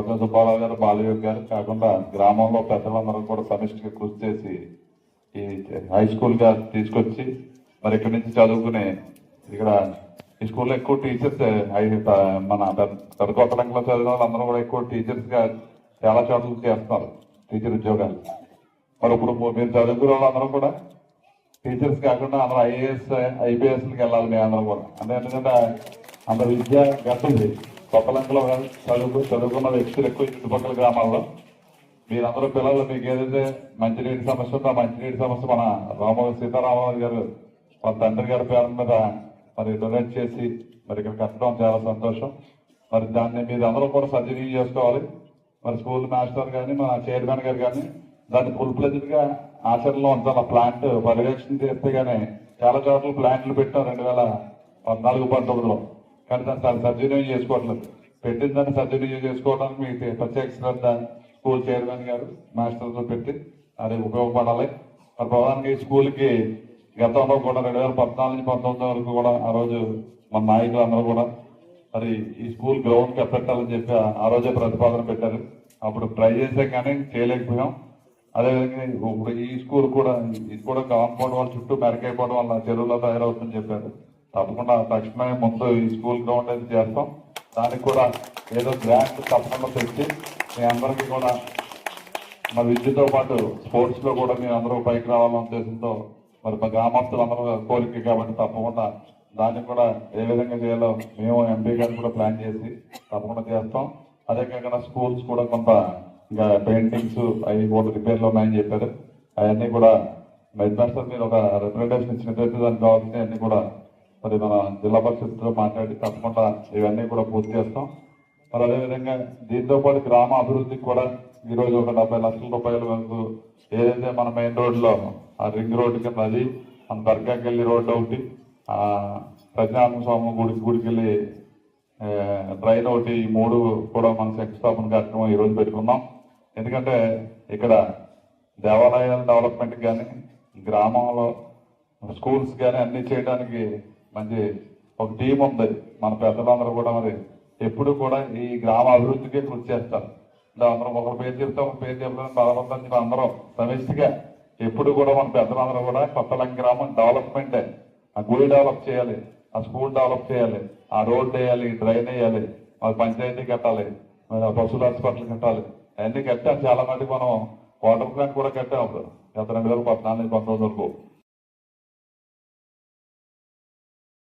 గౌతమ సుబ్బారావు గారు, బాలయోగి గారు కాకుండా గ్రామంలో పెద్దలందరూ కూడా సమిష్టిగా కృషి చేసి ఈ హై స్కూల్ గా తీసుకొచ్చి మరి ఇక్కడి నుంచి చదువుకునే ఇక్కడ ఈ స్కూల్లో ఎక్కువ టీచర్స్ మన పెద్దకొత్తలంలో చదివిన వాళ్ళందరూ కూడా ఎక్కువ టీచర్స్ గా చాలా చోట్ల చేస్తున్నారు టీచర్ ఉద్యోగాలు. మరి ఇప్పుడు మీరు చదువుకునే వాళ్ళందరూ కూడా టీచర్స్ కాకుండా అందరూ ఐఏఎస్ ఐపీఎస్కి వెళ్ళాలి. మీ అందరూ కూడా అంటే ఎందుకంటే అందరు విద్య గట్టింది. కొత్తలంకలో చదువుకున్న వ్యక్తులు ఎక్కువ చుట్టుపక్కల గ్రామాల్లో మీరందరూ పిల్లలు మీకు ఏదైతే మంచినీటి సమస్య ఉందో ఆ మంచినీటి సమస్య మన సీతారామరాజు గారు వాళ్ళ తండ్రి గారి పేరు మీద మరి డొనేట్ చేసి మరి ఇక్కడ కట్టడం చాలా సంతోషం. మరి దాన్ని మీరు అందరూ కూడా సద్వినియోగం చేసుకోవాలి. మరి స్కూల్ మాస్టర్ కానీ మన చైర్మన్ గారు కానీ దాన్ని ఫుల్ ప్లెజ్డ్ గా ఆచరణలో ఉంచాలి. ప్లాంట్ పర్యవేక్షణ చేస్తే గానీ చాలా చోట్ల ప్లాంట్లు పెట్టాం 2014-19లో, కానీ దాన్ని సద్వినియోగం చేసుకోవట్లేదు. పెట్టిన దాన్ని సద్వినియోగం చేసుకోవడానికి మీకు ప్రత్యేక శ్రద్ధ స్కూల్ చైర్మన్ గారు మాస్టర్తో పెట్టి అది ఉపయోగపడాలి. మరి ప్రధానంగా ఈ స్కూల్కి గతంలో కూడా 2014-19 వరకు కూడా ఆ రోజు మన నాయకులు అందరూ కూడా మరి ఈ స్కూల్ గ్రౌండ్ పెట్టాలని చెప్పి ఆ రోజే ప్రతిపాదన పెట్టారు. అప్పుడు ట్రై చేసాం కానీ చేయలేకపోయాం. అదేవిధంగా ఇప్పుడు ఈ స్కూల్ కూడా ఇది కూడా కాంపౌండ్ వాళ్ళ చుట్టూ మెరకైపోవడం వల్ల చెరువులో తయారవుతుందని చెప్పారు. తప్పకుండా తక్షణమే ముందు ఈ స్కూల్ గ్రౌండ్ అయితే చేస్తాం. దానికి కూడా ఏదో గ్రాంట్ తప్పకుండా తెచ్చి మీ అందరికీ కూడా మరి విద్యతో పాటు స్పోర్ట్స్ లో కూడా మీరు అందరూ పైకి రావాలనే ఉద్దేశంతో మరి మా గ్రామస్తులు అందరూ కోరిక కాబట్టి తప్పకుండా దాన్ని కూడా ఏ విధంగా చేయాలో మేము ఎంపీ గారు కూడా ప్లాన్ చేసి తప్పకుండా చేస్తాం. అదే కాకుండా స్కూల్స్ కూడా కొంత ఇంకా పెయింటింగ్స్ అవి కూడా రిపేర్లు ఉన్నాయని చెప్పారు. అవన్నీ కూడా హెడ్ మాస్టర్ మీరు ఒక రిప్రజెంటేషన్ ఇచ్చినట్లయితే దానికి కావాల్సిన అన్ని కూడా మరి మన జిల్లా పరిషత్తో మాట్లాడి తప్పకుండా ఇవన్నీ కూడా పూర్తి చేస్తాం. మరి అదేవిధంగా దీంతో పాటు గ్రామ అభివృద్ధికి కూడా ఈరోజు ఒక 70 లక్షల రూపాయల వరకు ఏదైతే మన మెయిన్ రోడ్లో ఆ రింగ్ రోడ్డు కింద అది మన దర్గాకి వెళ్ళి రోడ్డు ఒకటి, ప్రజ్ఞాన స్వామి గుడికి వెళ్ళి ట్రైన్ ఒకటి, ఈ 3 కూడా మన శంకుస్థాపన కార్యక్రమం ఈరోజు పెట్టుకున్నాం. ఎందుకంటే ఇక్కడ దేవాలయాల డెవలప్మెంట్ కానీ గ్రామంలో స్కూల్స్ కానీ అన్ని చేయడానికి మంచి ఒక టీం ఉంది. మన పెద్దలందరూ కూడా మరి ఎప్పుడు కూడా ఈ గ్రామ అభివృద్ధికే కృషి చేస్తారు. అందరం ఒక పేరు చెప్తే ఒక పేరు చెప్పడానికి బాగుందని అందరం సమిష్టిగా ఎప్పుడు కూడా మన పెద్దలందరూ కూడా కొత్తలంక గ్రామం డెవలప్మెంటే. ఆ గుడి డెవలప్ చేయాలి, ఆ స్కూల్ డెవలప్ చేయాలి, ఆ రోడ్ వేయాలి, డ్రైన్ వేయాలి, మరి పంచాయతీ కట్టాలి, మరి ఆ పశువుల హాస్పిటల్ కట్టాలి. అవన్నీ కట్టాం. చాలా మందికి మనం వాటర్ ప్లాంట్ కూడా కట్టాం అప్పుడు గత 2014-19 వరకు.